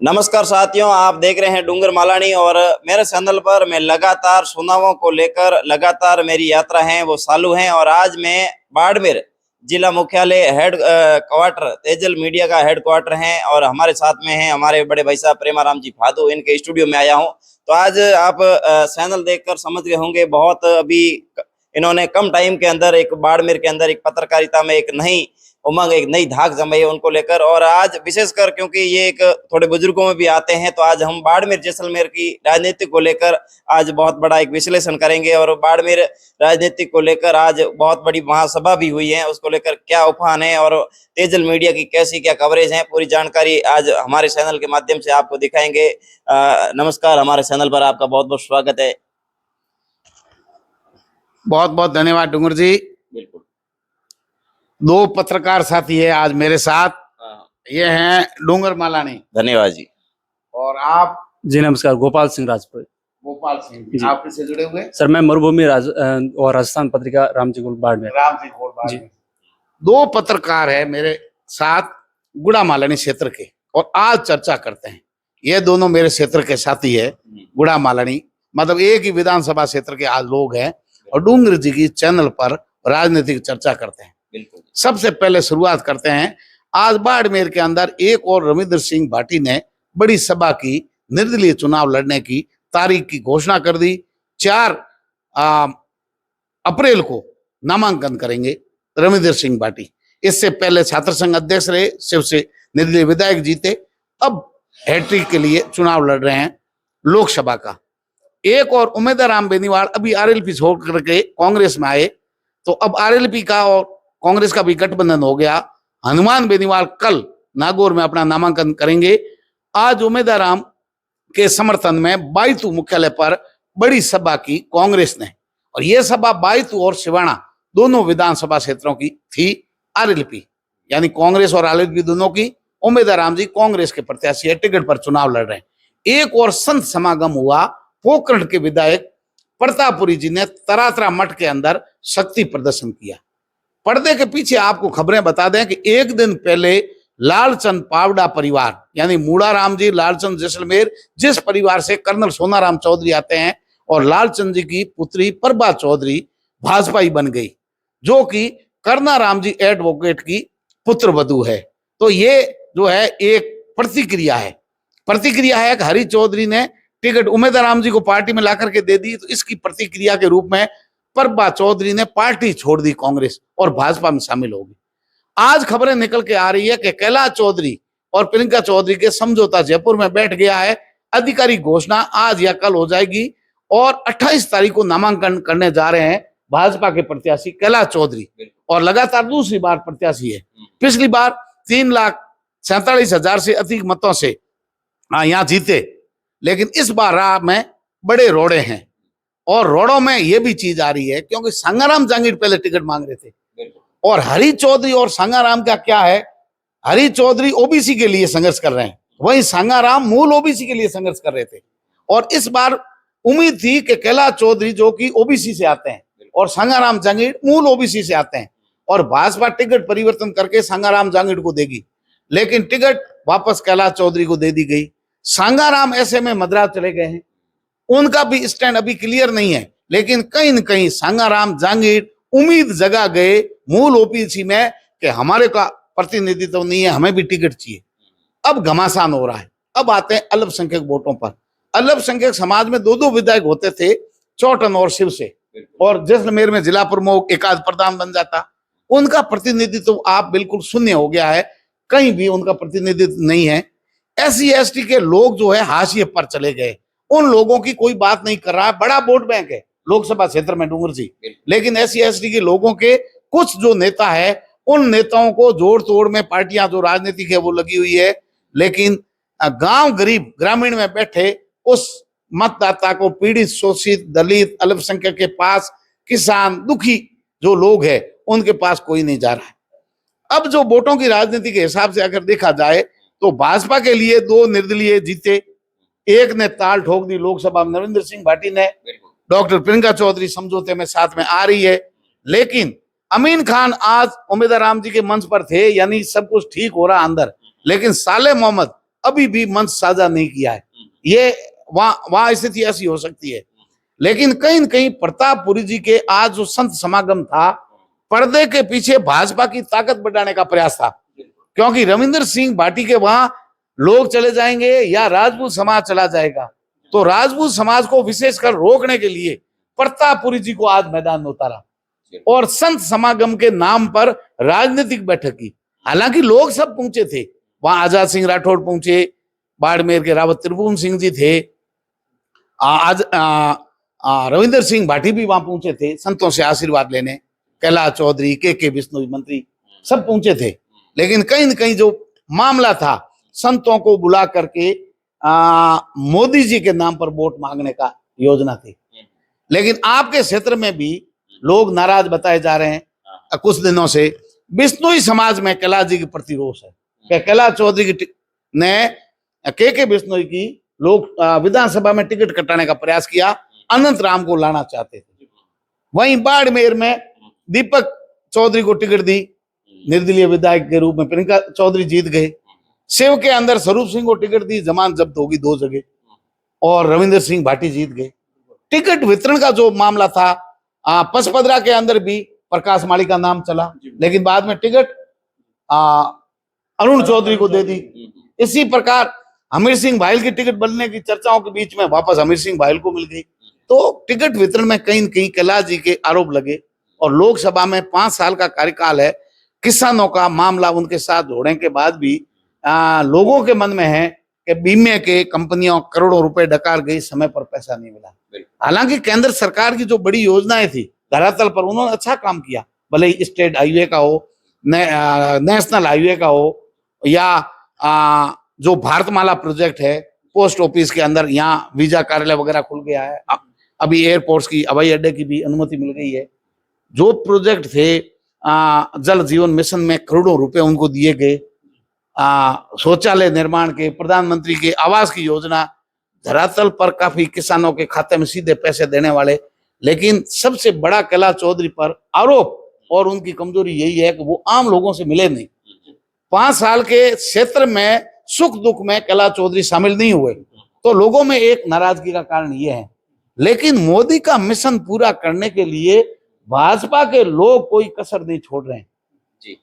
नमस्कार साथियों, आप देख रहे हैं डूंगर मालानी और मेरे चैनल पर मैं लगातार चुनावों को लेकर लगातार मेरी यात्रा है वो चालू है। और आज मैं बाड़मेर जिला मुख्यालय हेड क्वार्टर तेजल मीडिया का हेड क्वार्टर है और हमारे साथ में हैं हमारे बड़े भाई साहब प्रेमाराम जी फादू, इनके स्टूडियो में आया हूं। तो आज आप चैनल देखकर समझ गए होंगे, बहुत अभी इन्होंने कम टाइम के अंदर एक बाड़मेर के अंदर एक पत्रकारिता में एक नई उमंग, एक नई धाक जमाई है उनको लेकर। और आज विशेषकर क्योंकि ये एक थोड़े बुजुर्गों में भी आते हैं, तो आज हम बाड़मेर जैसलमेर की राजनीति को लेकर आज बहुत बड़ा एक विश्लेषण करेंगे। और बाड़मेर राजनीति को लेकर आज बहुत बड़ी महासभा भी हुई है, उसको लेकर क्या उफान है और तेजल मीडिया की कैसी क्या कवरेज है, पूरी जानकारी आज हमारे चैनल के माध्यम से आपको दिखाएंगे। नमस्कार, हमारे चैनल पर आपका बहुत बहुत स्वागत है। बहुत बहुत धन्यवाद डूंगर जी। बिल्कुल। दो पत्रकार साथी है आज मेरे साथ, ये हैं डूंगर मालानी। धन्यवाद जी। और आप? जी नमस्कार, गोपाल सिंह राजपूत। गोपाल सिंह, आप किससे जुड़े हुए? सर मैं मरुभूमि और राजस्थान पत्रिका राम जी गोल बाड़मेर। राम जी गोल बाड़मेर। दो पत्रकार है मेरे साथ गुड़ा मालानी क्षेत्र के, और आज चर्चा करते हैं। ये दोनों मेरे क्षेत्र के साथी है, गुड़ा मालानी, मतलब एक ही विधानसभा क्षेत्र के आज लोग हैं, और डूंगर जी की चैनल पर राजनीतिक चर्चा करते हैं। सबसे पहले शुरुआत करते हैं। आज बाड़मेर के अंदर एक और रविंद्र सिंह भाटी ने बड़ी सभा की, निर्दलीय चुनाव लड़ने की तारीख की घोषणा कर दी। 4 अप्रैल को नामांकन करेंगे रविंद्र सिंह भाटी। इससे पहले छात्र संघ अध्यक्ष रहे, शिव से निर्दलीय विधायक जीते, अब हैट्रिक के लिए चुनाव लड़ रहे हैं लोकसभा का। एक और उम्मीदवार राम बेनीवाल अभी आरएलपी छोड़ करके कांग्रेस में आए, तो अब आरएलपी का और कांग्रेस का भी गठबंधन हो गया। हनुमान बेनीवाल कल नागौर में अपना नामांकन करेंगे। आज उम्मीदवार राम के समर्थन में बायतू मुख्यालय पर बड़ी सभा की कांग्रेस ने, और यह सभा बायतू और सिवाना दोनों विधानसभा क्षेत्रों की थी। आरएलपी यानी कांग्रेस और आरएलपी दोनों की। उम्मीदवार राम जी कांग्रेस के प्रत्याशी है, टिकट पर चुनाव लड़ रहे हैं। एक और संत समागम हुआ, पोखरण के विधायक प्रतापपुरी जी ने तरातरा मठ के अंदर शक्ति प्रदर्शन किया। पर्दे के पीछे आपको खबरें बता दें कि एक दिन पहले लालचंद पावड़ा परिवार यानी मूड़ाराम जी, लालचंद जैसलमेर, जिस परिवार से कर्नल सोनाराम चौधरी आते हैं, और लालचंद जी की पुत्री प्रभा चौधरी भाजपाई बन गई, जो कि कर्नाराम जी एडवोकेट की पुत्र वधू है। तो ये जो है एक प्रतिक्रिया है कि हरि चौधरी ने टिकट उम्मीदवार राम जी को पार्टी में ला करके दे दी, तो इसकी प्रतिक्रिया के रूप में प्रभा चौधरी ने पार्टी छोड़ दी कांग्रेस और भाजपा में शामिल होगी। आज खबरें निकल के आ रही है कि कैलाश चौधरी और प्रियंका चौधरी के समझौता जयपुर में बैठ गया है। आधिकारिक घोषणा आज या कल हो जाएगी, और 28 तारीख को नामांकन करने जा रहे हैं भाजपा के प्रत्याशी कैलाश चौधरी, और लगातार दूसरी बार प्रत्याशी है। पिछली बार 3,47,000 से अधिक मतों से यहाँ जीते, लेकिन इस बार राह में बड़े रोड़े हैं। और रोड़ों में यह भी चीज आ रही है, क्योंकि संगाराम जांगीड़ पहले टिकट मांग रहे थे, और हरि चौधरी और संगाराम का क्या है, हरि चौधरी ओबीसी के लिए संघर्ष कर रहे हैं, वहीं संगाराम मूल ओबीसी के लिए संघर्ष कर रहे थे। और इस बार उम्मीद थी कि कैलाश चौधरी जो कि ओबीसी से आते हैं और संगाराम जांगीड़ मूल ओबीसी से आते हैं, और भाजपा टिकट परिवर्तन करके संगाराम जांगीड़ को देगी, लेकिन टिकट वापस कैलाश चौधरी को दे दी गई। संगाराम ऐसे में मद्रास चले गए हैं, उनका भी स्टैंड अभी क्लियर नहीं है, लेकिन कहीं न कहीं संगाराम जांगीड़ उम्मीद जगा गए मूल ओबीसी में कि हमारे का प्रतिनिधित्व नहीं है, हमें भी टिकट चाहिए। अब घमासान हो रहा है। अब आते हैं अल्पसंख्यक वोटों पर। अल्पसंख्यक समाज में 2-2 विधायक होते थे, चौटन और शिव से, और जैसलमेर में जिला प्रमुख एकाध प्रधान बन जाता। उनका प्रतिनिधित्व आप बिल्कुल शून्य हो गया है, कहीं भी उनका प्रतिनिधित्व नहीं है। SC ST के लोग जो है हाशिए पर चले गए, उन लोगों की कोई बात नहीं कर रहा है। बड़ा वोट बैंक है लोकसभा क्षेत्र में डूंगर जी, लेकिन SC ST के लोगों के कुछ जो नेता है, उन नेताओं को जोड़ तोड़ में पार्टियां जो राजनीतिक है वो लगी हुई है, लेकिन गांव गरीब ग्रामीण में बैठे उस मतदाता को, पीड़ित, शोषित, दलित, अल्पसंख्यक के पास, किसान, दुखी जो लोग हैं, उनके पास कोई नहीं जा रहा है। अब जो वोटों की राजनीति के हिसाब से अगर देखा जाए, तो भाजपा के लिए 2 निर्दलीय जीते, एक ने ताल ठोक दी लोकसभा में नरेंद्र सिंह भाटी ने, डॉक्टर प्रियंका चौधरी समझौते में साथ में आ रही है। लेकिन अमीन खान आज उम्मीदवार राम जी के मंच पर थे, यानी सब कुछ ठीक हो रहा अंदर, लेकिन साले मोहम्मद अभी भी मंच साझा नहीं किया है। ये वहां स्थिति ऐसी हो सकती है। लेकिन कहीं न कहीं प्रतापपुरी जी के आज जो संत समागम था, पर्दे के पीछे भाजपा की ताकत बढ़ाने का प्रयास था, क्योंकि रविंद्र सिंह भाटी के वहां लोग चले जाएंगे या राजपूत समाज चला जाएगा, तो राजपूत समाज को विशेषकर रोकने के लिए प्रतापपुरी जी को आज मैदान में उतारा और संत समागम के नाम पर राजनीतिक बैठक की। हालांकि लोग सब पहुंचे थे वहां, आजाद सिंह राठौड़ पहुंचे, बाड़मेर के रावत त्रिभुवन सिंह जी थे, आज रविंद्र सिंह भाटी भी वहां पहुंचे थे संतों से आशीर्वाद लेने, कैलाश चौधरी, के बिश्नोई मंत्री सब पहुंचे थे। लेकिन कहीं न कहीं जो मामला था, संतों को बुला करके मोदी जी के नाम पर वोट मांगने का योजना थी। लेकिन आपके क्षेत्र में भी लोग नाराज बताए जा रहे हैं कुछ दिनों से। बिश्नोई समाज में कैलाश जी के प्रति रोष है कि कैलाश चौधरी ने के बिश्नोई की लोग विधानसभा में टिकट कटाने का प्रयास किया, अनंत राम को लाना चाहते थे। वहीं बाड़मेर में दीपक चौधरी को टिकट दी, निर्दलीय विधायक के रूप में प्रियंका चौधरी जीत गए। शिव के अंदर स्वरूप सिंह को टिकट दी, जमानत जब्त होगी 2 जगह, और रविंद्र सिंह भाटी जीत गए। टिकट वितरण का जो मामला था, पचपदरा के अंदर भी प्रकाश माली का नाम चला, लेकिन बाद में टिकट अरुण चौधरी को दे दी। इसी प्रकार हमीर सिंह भाईल की टिकट बनने की चर्चाओं के बीच में वापस हमीर सिंह भाईल को मिल गई। तो टिकट वितरण में कहीं न कहीं कैलाश जी के आरोप लगे, और लोकसभा में 5 साल का कार्यकाल है, किसानों का मामला उनके साथ जोड़ने के बाद भी लोगों के मन में है कि बीमे के कंपनियों करोड़ों रुपए डकार गई, समय पर पैसा नहीं मिला। हालांकि केंद्र सरकार की जो बड़ी योजनाएं थी धरातल पर, उन्होंने अच्छा काम किया, भले ही स्टेट हाईवे का हो, नेशनल हाईवे का हो, या जो भारतमाला प्रोजेक्ट है, पोस्ट ऑफिस के अंदर यहाँ वीजा कार्यालय वगैरह खुल गया है, अभी एयरपोर्ट्स की, हवाई अड्डे की भी अनुमति मिल गई है। जो प्रोजेक्ट थे, जल जीवन मिशन में करोड़ों रुपए उनको दिए गए, शौचालय निर्माण के, प्रधानमंत्री के आवास की योजना, धरातल पर काफी किसानों के खाते में सीधे पैसे देने वाले। लेकिन सबसे बड़ा कैलाश चौधरी पर आरोप और उनकी कमजोरी यही है कि वो आम लोगों से मिले नहीं। 5 साल के क्षेत्र में सुख दुख में कैलाश चौधरी शामिल नहीं हुए, तो लोगों में एक नाराजगी का कारण ये है। लेकिन मोदी का मिशन पूरा करने के लिए भाजपा के लोग कोई कसर नहीं छोड़ रहे हैं जी।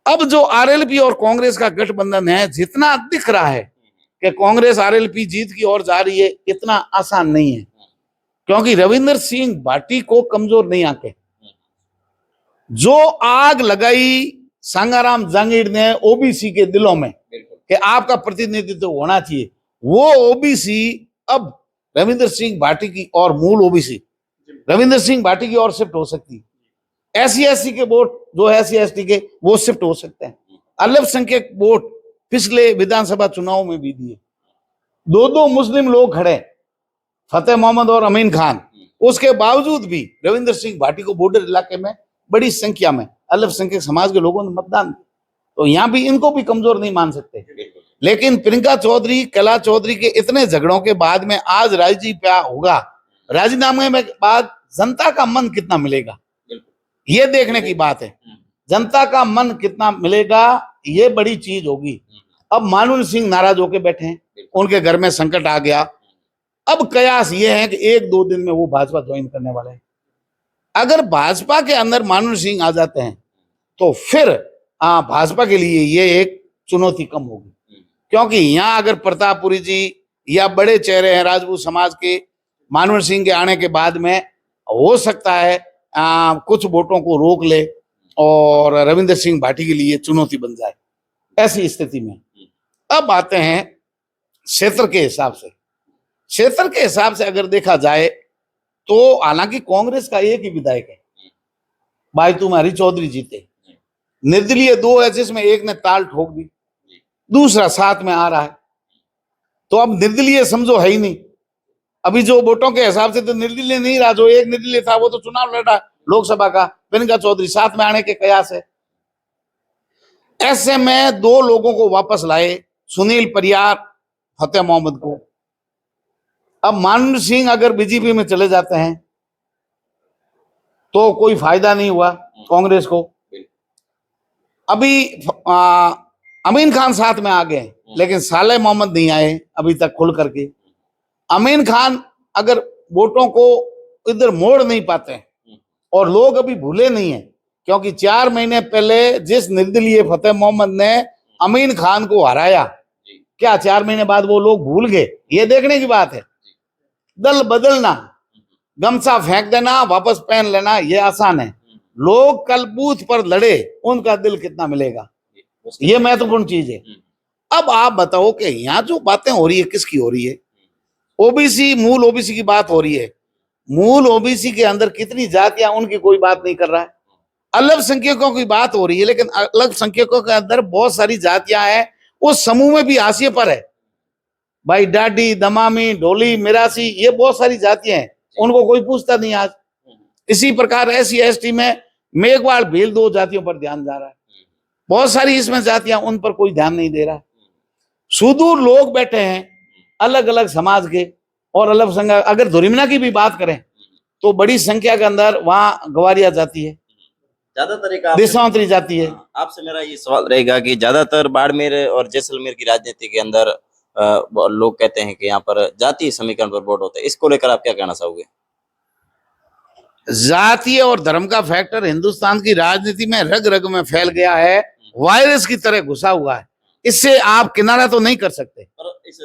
अब जो आरएलपी और कांग्रेस का गठबंधन है, जितना दिख रहा है कि कांग्रेस आरएलपी जीत की ओर जा रही है, इतना आसान नहीं है, क्योंकि रविंद्र सिंह भाटी को कमजोर नहीं आके जो आग लगाई सांगाराम जहांगीर ने ओबीसी के दिलों में कि आपका प्रतिनिधित्व होना चाहिए, वो ओबीसी अब रविंद्र सिंह भाटी की और मूल ओबीसी रविंद्र सिंह भाटी की ओर शिफ्ट हो सकती है। एससी के वोट जो है SC/ST के, वो शिफ्ट हो सकते हैं। अल्पसंख्यक वोट पिछले विधानसभा चुनाव में भी दिए, 2 मुस्लिम लोग खड़े, फतेह मोहम्मद और अमीन खान, उसके बावजूद भी रविंद्र सिंह भाटी को बॉर्डर इलाके में बड़ी संख्या में अल्पसंख्यक समाज के लोगों ने मतदान दिया, तो यहाँ भी इनको भी कमजोर नहीं मान सकते। लेकिन प्रियंका चौधरी, कैलाश चौधरी के इतने झगड़ों के बाद में आज राजीनामा होगा, राजीनामे में बाद जनता का मन कितना मिलेगा, ये देखने की बात है। जनता का मन कितना मिलेगा, ये बड़ी चीज होगी। अब मानुल सिंह नाराज होके बैठे हैं, उनके घर में संकट आ गया। अब कयास ये है कि 1-2 दिन में वो भाजपा ज्वाइन करने वाले हैं। अगर भाजपा के अंदर मानुल सिंह आ जाते हैं तो फिर भाजपा के लिए ये एक चुनौती कम होगी, क्योंकि यहाँ अगर प्रतापपुरी जी या बड़े चेहरे हैं राजपूत समाज के, मानुल सिंह के आने के बाद में हो सकता है कुछ वोटों को रोक ले और रविंद्र सिंह भाटी के लिए चुनौती बन जाए। ऐसी स्थिति में अब आते हैं क्षेत्र के हिसाब से। क्षेत्र के हिसाब से अगर देखा जाए तो हालांकि कांग्रेस का एक ही विधायक है, बायतुम हरी चौधरी जीते। निर्दलीय 2 है, जिसमें एक ने ताल ठोक दी, दूसरा साथ में आ रहा है, तो अब निर्दलीय समझो है ही नहीं। अभी जो वोटों के हिसाब से तो निर्दलीय नहीं रहा, जो एक निर्दलीय था वो तो चुनाव लड़ा लोकसभा का, प्रियंका चौधरी साथ में आने के कयास है। ऐसे में 2 लोगों को वापस लाए, सुनील परियार, फतेह मोहम्मद को। अब मानुल सिंह अगर बीजेपी में चले जाते हैं तो कोई फायदा नहीं हुआ कांग्रेस को। अभी अमीन खान साथ में आ गए, लेकिन साले मोहम्मद नहीं आए अभी तक खुल करके। अमीन खान अगर वोटों को इधर मोड़ नहीं पाते हैं, और लोग अभी भूले नहीं है, क्योंकि 4 महीने पहले जिस निर्दलीय फतेह मोहम्मद ने अमीन खान को हराया, क्या 4 महीने बाद वो लोग भूल गए? ये देखने की बात है। दल बदलना, गमछा फेंक देना, वापस पहन लेना, ये आसान है। लोग कल बूथ पर लड़े, उनका दिल कितना मिलेगा, ये महत्वपूर्ण चीज है। अब आप बताओ कि यहाँ जो बातें हो रही है किसकी हो रही है? ओबीसी, मूल ओबीसी की बात हो रही है। मूल ओबीसी के अंदर कितनी जातियां, उनकी कोई बात नहीं कर रहा है। अल्पसंख्यकों की बात हो रही है, लेकिन अल्पसंख्यकों के अंदर बहुत सारी जातियां हैं, उस समूह में भी हाशिए पर है। भाई डाडी, दमामी, ढोली, मिरासी, ये बहुत सारी जातियां हैं, उनको कोई पूछता नहीं आज। इसी प्रकार SC ST में मेघवाल, भील, 2 जातियों पर ध्यान जा रहा है। बहुत सारी इसमें जातियां, उन पर कोई ध्यान नहीं दे रहा। सुदूर लोग बैठे हैं अलग अलग समाज के और अल्पसंख्यक। अगर धुरिमना की भी बात करें तो बड़ी संख्या के अंदर वहां गवारिया जाती है, ज्यादातर देशांतरी जाती है। आपसे मेरा ये सवाल रहेगा कि ज्यादातर बाड़मेर और जैसलमेर की राजनीति के अंदर लोग कहते हैं कि यहाँ पर जातीय समीकरण पर वोट होता है, इसको लेकर आप क्या कहना चाहोगे? जातीय और धर्म का फैक्टर हिंदुस्तान की राजनीति में रग रग में फैल गया है, वायरस की तरह घुसा हुआ है। इससे आप किनारा तो नहीं कर सकते,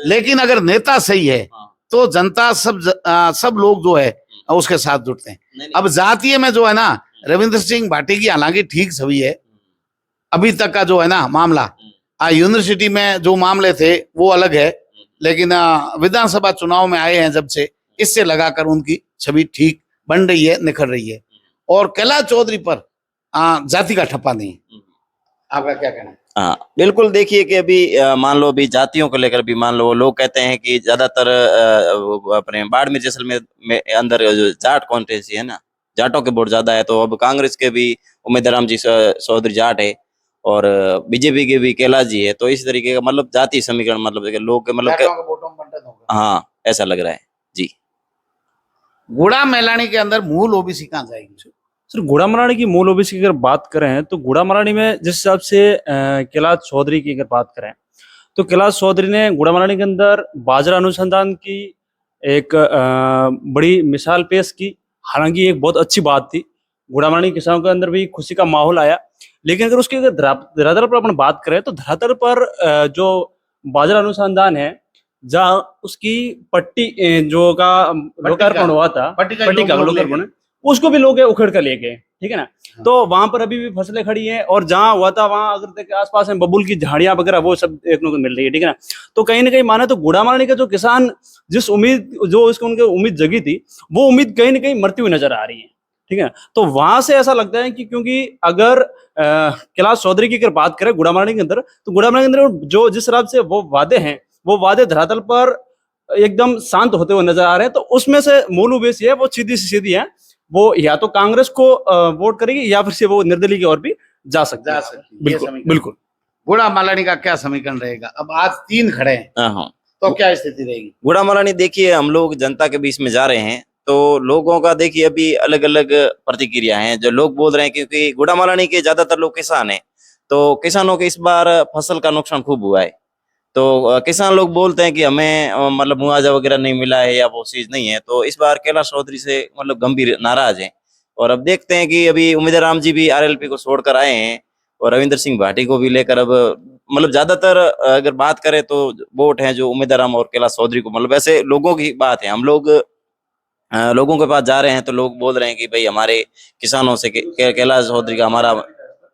लेकिन अगर नेता सही है तो जनता सब लोग जो है उसके साथ जुटते हैं। अब जातीय में जो है ना, रविंद्र सिंह भाटी की हालांकि ठीक छवि है अभी तक का जो है ना मामला, यूनिवर्सिटी में जो मामले थे वो अलग है, लेकिन विधानसभा चुनाव में आए हैं जब से, इससे लगाकर उनकी छवि ठीक बन रही है, निखर रही है। और कैलाश चौधरी पर जाति का ठप्पा नहीं है। आपका क्या कहना है? हाँ बिल्कुल, देखिए कि अभी मान लो अभी जातियों को लेकर भी मान लो लोग कहते हैं कि ज्यादातर अपने बाड़मेर जैसलमेर में अंदर जो जाट कॉन्स्टिट्यूंसी है ना, जाटों के वोट ज्यादा है। तो अब कांग्रेस के भी उम्मीदवार राम जी चौधरी जाट है और बीजेपी के भी कैलाश जी है। तो इस तरीके का मतलब जाति समीकरण मतलब लोग मतलब हाँ ऐसा लग रहा है जी। गुड़ा मैलानी के अंदर मूल ओबीसी कहाँ जाएगी? सर गुड़ामरानी की मूल ओबीसी की अगर बात करें तो गुड़ामरानी में जिस हिसाब से कैलाश चौधरी की अगर बात करें तो कैलाश चौधरी ने गुड़ामरानी के अंदर बाजरा अनुसंधान की एक बड़ी मिसाल पेश की। हालांकि एक बहुत अच्छी बात थी, गुड़ामरानी किसानों के अंदर भी खुशी का माहौल आया। लेकिन अगर उसकी अगर धरातल पर अपन बात करें तो धरातल पर जो बाजरा अनुसंधान है, जहाँ उसकी पट्टी जो का लोकार्पण हुआ था, पट्टी का लोकार्पण, उसको भी लोग उखड़ कर ले गए, ठीक है ना। तो वहां पर अभी भी फसलें खड़ी हैं और जहां हुआ था वहां अगर देखें आसपास में बबुल की झाड़ियां वगैरह वो सब देखने को मिल रही है, ठीक है ना। तो कहीं ना कहीं माने तो गुड़ामरानी का जो किसान जिस उम्मीद जो इसको उनकी उम्मीद जगी थी, वो उम्मीद कहीं ना कहीं मरती हुई नजर आ रही है, ठीक है। तो वहां से ऐसा लगता है कि क्योंकि अगर कैलाश चौधरी की अगर बात करें गुड़ामरानी के अंदर, तो गुड़ामरानी के अंदर जो जिस हिसाब से वो वादे हैं, वो वादे धरातल पर एकदम शांत होते हुए नजर आ रहे हैं। तो उसमें से मूल उद्देश्य है वो सीधी है, वो या तो कांग्रेस को वोट करेगी या फिर से वो निर्दलीय की ओर भी जा सकती है। बिल्कुल बिल्कुल। गुड़ा मालानी का क्या समीकरण रहेगा? अब आज 3 खड़े हैं, तो क्या स्थिति रहेगी? गुड़ा मालानी देखिए, हम लोग जनता के बीच में जा रहे हैं तो लोगों का देखिए अभी अलग अलग प्रतिक्रिया है। जो लोग बोल रहे हैं क्योंकि गुड़ा मालानी के ज्यादातर लोग किसान हैं, तो किसानों के इस बार फसल का नुकसान खूब हुआ है। तो किसान लोग बोलते हैं कि हमें मतलब मुआवजा वगैरह नहीं मिला है या वो चीज नहीं है। तो इस बार कैलाश चौधरी से मतलब गंभीर नाराज हैं। और अब देखते हैं कि अभी उम्मीदवार राम जी भी RLP को छोड़कर आए हैं और रविंद्र सिंह भाटी को भी लेकर अब मतलब ज्यादातर अगर बात करें तो वोट हैं जो उम्मीदवार राम और कैलाश चौधरी को, मतलब ऐसे लोगों की बात है। हम लोग लोगों के पास जा रहे हैं तो लोग बोल रहे हैं कि भाई हमारे किसानों से कैलाश चौधरी का हमारा।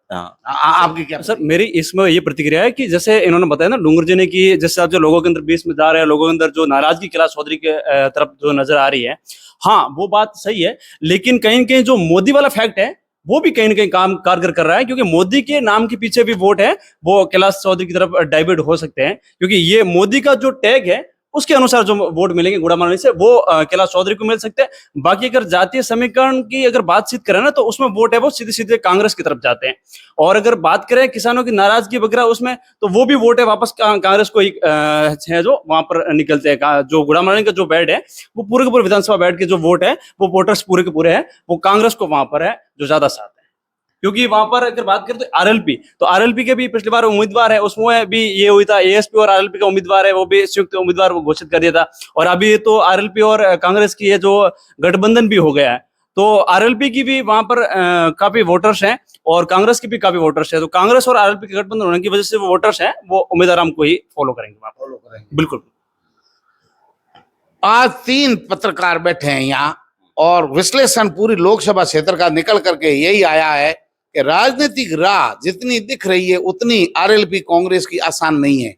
आपकी क्या? सर मेरी इसमें ये प्रतिक्रिया है कि जैसे इन्होंने बताया ना डूंगर जी ने कि जिस हिसाब से लोगों के अंदर बीच में जा रहे हैं, लोगों के अंदर जो नाराजगी कैलाश चौधरी के तरफ जो नजर आ रही है, हाँ वो बात सही है। लेकिन कहीं न कहीं जो मोदी वाला फैक्ट है वो भी कहीं ना कहीं काम कारगर कर रहा है, क्योंकि मोदी के नाम के पीछे भी वोट है वो कैलाश चौधरी की तरफ डाइवर्ट हो सकते हैं, क्योंकि ये मोदी का जो टैग है उसके अनुसार जो वोट मिलेंगे गुड़ामरानी से वो कैलाश चौधरी को मिल सकते हैं। बाकी अगर जातीय समीकरण की अगर बातचीत करें ना तो उसमें वोट है वो सीधे सीधे कांग्रेस की तरफ जाते हैं। और अगर बात करें किसानों की नाराजगी वगैरह उसमें, तो वो भी वोट है वापस कांग्रेस को ही है जो वहां पर निकलते हैं। जो गुड़ामरानी का जो बेड है वो पूरे के पूरे विधानसभा बेड के जो वोट है वो वोटर्स पूरे के पूरे हैं वो कांग्रेस को वहां पर है जो ज्यादा साथ है। क्योंकि वहां पर अगर बात करें तो आरएलपी, तो आरएलपी के भी पिछली बार उम्मीदवार है, उसमें भी ये हुई था, एएसपी और आरएलपी का उम्मीदवार है, वो भी संयुक्त उम्मीदवार घोषित कर दिया था। और अभी तो आरएलपी और कांग्रेस की ये जो गठबंधन भी हो गया है, तो आरएलपी की भी वहां पर काफी वोटर्स हैं और कांग्रेस की भी काफी वोटर्स है। तो कांग्रेस और आरएलपी के गठबंधन होने की वजह से वो वोटर्स हैं, वो उम्मीदवार हमको ही फॉलो करेंगे वहां पर। फॉलो करेंगे। बिल्कुल। आज 3 पत्रकार बैठे हैं यहाँ और विश्लेषण पूरी लोकसभा क्षेत्र का निकल करके यही आया है कि राजनीतिक राह जितनी दिख रही है उतनी आरएलपी कांग्रेस की आसान नहीं है,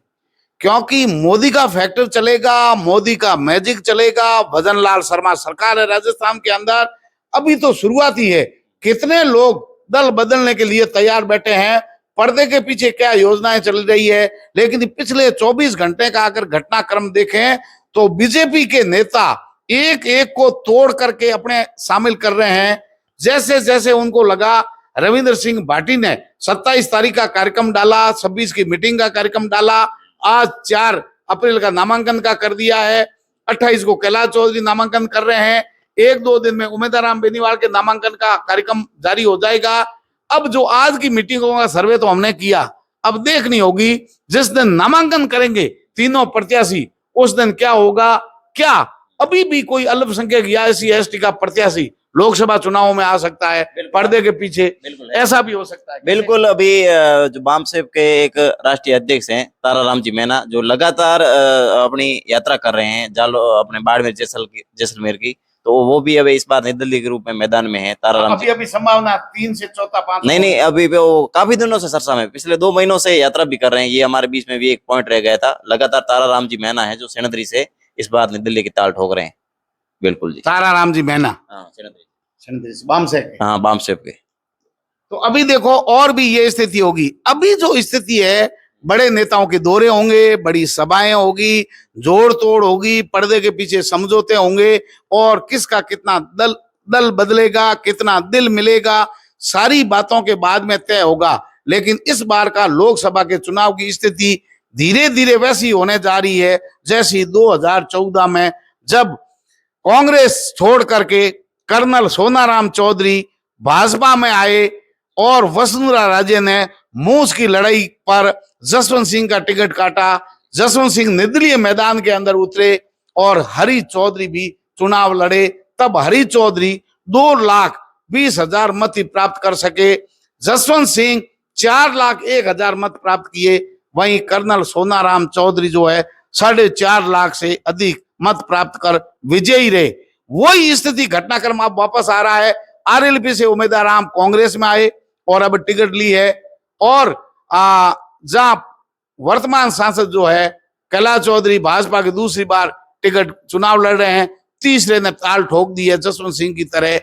क्योंकि मोदी का फैक्टर चलेगा, मोदी का मैजिक चलेगा। भजन लाल शर्मा सरकार है राजस्थान के अंदर, अभी तो शुरुआत ही है। कितने लोग दल बदलने के लिए तैयार बैठे हैं, पर्दे के पीछे क्या योजनाएं चल रही है। लेकिन पिछले 24 घंटे का अगर घटनाक्रम देखें तो बीजेपी के नेता एक एक को तोड़ करके अपने शामिल कर रहे हैं। जैसे जैसे उनको लगा, रविंद्र सिंह भाटी ने 27 तारीख का कार्यक्रम डाला, 26 की मीटिंग का कार्यक्रम डाला, आज 4 अप्रैल का नामांकन का कर दिया है, 28 को कैलाश चौधरी नामांकन कर रहे हैं, 1-2 दिन में उमेदराम बेनीवाल के नामांकन का कार्यक्रम जारी हो जाएगा। अब जो आज की मीटिंगों का सर्वे तो हमने किया, अब देखनी होगी जिस दिन नामांकन करेंगे तीनों प्रत्याशी उस दिन क्या होगा। क्या अभी भी कोई अल्पसंख्यक या SC/ST का प्रत्याशी लोकसभा चुनाव में आ सकता है पर्दे के पीछे? ऐसा भी हो सकता है। बिल्कुल। अभी जो बामसेप के एक राष्ट्रीय अध्यक्ष हैं ताराराम जी मीणा, जो लगातार अपनी यात्रा कर रहे हैं जालो अपने बाड़मेर जैसलमेर की, तो वो भी अभी इस बार निर्दलीय के रूप में मैदान में है। ताराराम जी अभी संभावना 3 से 4-5 नहीं, अभी भी वो काफी दिनों से सरसा में, पिछले 2 महीनों से यात्रा भी कर रहे हैं। ये हमारे बीच में भी एक पॉइंट रह गया था। लगातार ताराराम जी मीणा है जो सेनेद्री से इस बार निर्दलीय की ताल ठोक रहे हैं। बिल्कुल जी। ताराराम जी मीणा, हाँ सेनेद्री, बामसेप। हाँ बामसेप के। तो अभी देखो और भी ये स्थिति होगी। अभी जो स्थिति है, बड़े नेताओं के दौरे होंगे, बड़ी सभाएं होगी, जोड़ तोड़ होगी, पर्दे के पीछे समझौते होंगे और किसका कितना दल बदलेगा, कितना दिल मिलेगा, सारी बातों के बाद में तय होगा। लेकिन इस बार का लोकसभा के चुनाव की स्थिति धीरे धीरे वैसी होने जा रही है जैसी 2014 में जब कांग्रेस छोड़ करके कर्नल सोनाराम चौधरी भाजपा में आए और वसुंधरा राजे ने मूस की लड़ाई पर जसवंत सिंह का टिकट काटा। जसवंत सिंह निर्दलीय मैदान के अंदर उतरे और हरि चौधरी भी चुनाव लड़े। तब हरि चौधरी 2,20,000 मत ही प्राप्त कर सके, जसवंत सिंह 4,01,000 मत प्राप्त किए। वहीं कर्नल सोनाराम चौधरी जो है 4.5 लाख से अधिक मत प्राप्त कर विजयी रहे। वही स्थिति घटनाक्रम अब वापस आ रहा है। आरएलपी से उम्मीदवार आम कांग्रेस में आए और अब टिकट ली है और जहां वर्तमान सांसद जो है कैलाश चौधरी भाजपा की दूसरी बार टिकट चुनाव लड़ रहे हैं, तीसरे ने ताल ठोक दी है। जसवंत सिंह की तरह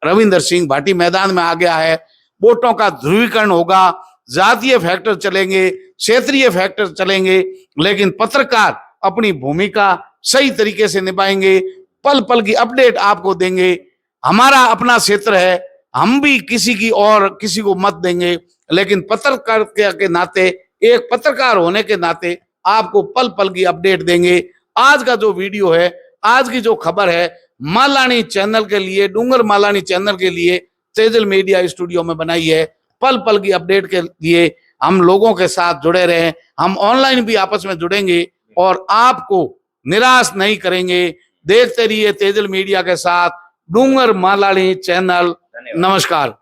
रविंद्र सिंह भाटी मैदान में आ गया है। वोटों का ध्रुवीकरण होगा, जातीय फैक्टर चलेंगे, क्षेत्रीय फैक्टर चलेंगे, लेकिन पत्रकार अपनी भूमिका सही तरीके से निभाएंगे, पल पल की अपडेट आपको देंगे। हमारा अपना क्षेत्र है, हम भी किसी की और किसी को मत देंगे, लेकिन पत्रकार के नाते, एक पत्रकार होने के नाते आपको पल पल की अपडेट देंगे। आज का जो वीडियो है, आज की जो खबर है, मालानी चैनल के लिए, डूंगर मालानी चैनल के लिए तेजल मीडिया स्टूडियो में बनाई है। पल पल की अपडेट के लिए हम लोगों के साथ जुड़े रहें। हम ऑनलाइन भी आपस में जुड़ेंगे और आपको निराश नहीं करेंगे। देखते रहिए तेजल मीडिया के साथ, डूंगर मालानी चैनल। नमस्कार।